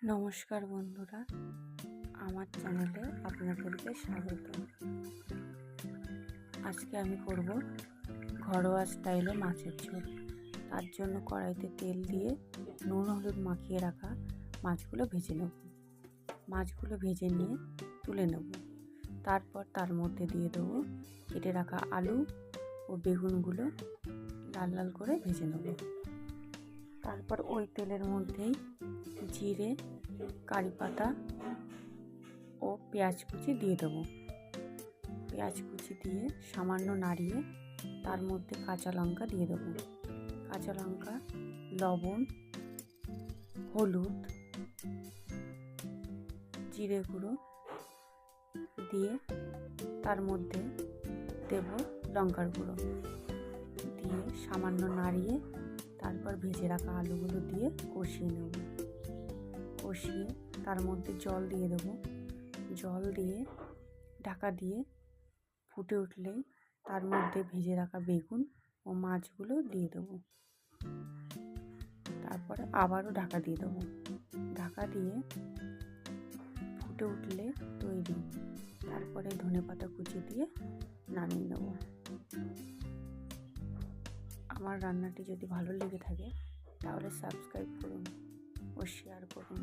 নমস্কার বন্ধুরা, আমার চ্যানেলে আপনাদেরকে স্বাগত। আজকে আমি করব ঘরোয়া স্টাইলে মাছের ঝোল। তার জন্য কড়াইতে তেল দিয়ে নুন হলুদ মাখিয়ে রাখা মাছগুলো ভেজে নেব। মাছগুলো ভেজে নিয়ে তুলে নেব। তারপর তার মধ্যে দিয়ে দেবো কেটে রাখা আলু ও বেগুনগুলো লাল লাল করে ভেজে নেব। তারপর ওই তেলের মধ্যেই জিরে, কারি পাতা ও পেঁয়াজ কুচি দিয়ে দেবো। পেঁয়াজ কুচি দিয়ে সামান্য নাড়িয়ে তার মধ্যে কাঁচা লঙ্কা দিয়ে দেবো। কাঁচা লঙ্কা, লবণ, হলুদ, জিরে গুঁড়ো দিয়ে তার মধ্যে দেব লঙ্কার গুঁড়ো দিয়ে সামান্য নাড়িয়ে তারপর ভেজে রাখা আলুগুলো দিয়ে কষিয়ে নেব। কষিয়ে তার মধ্যে জল দিয়ে দেবো। জল দিয়ে ঢাকা দিয়ে ফুটে উঠলেই তার মধ্যে ভেজে রাখা বেগুন ও মাছগুলো দিয়ে দেবো। তারপরে আবারও ঢাকা দিয়ে দেবো। ঢাকা দিয়ে ফুটে উঠলে তৈরি। তারপরে ধনেপাতা কুচি দিয়ে নামিয়ে নেব। আমার রান্নাটি যদি ভালো লেগে থাকে তাহলে সাবস্ক্রাইব করুন ও শেয়ার করুন।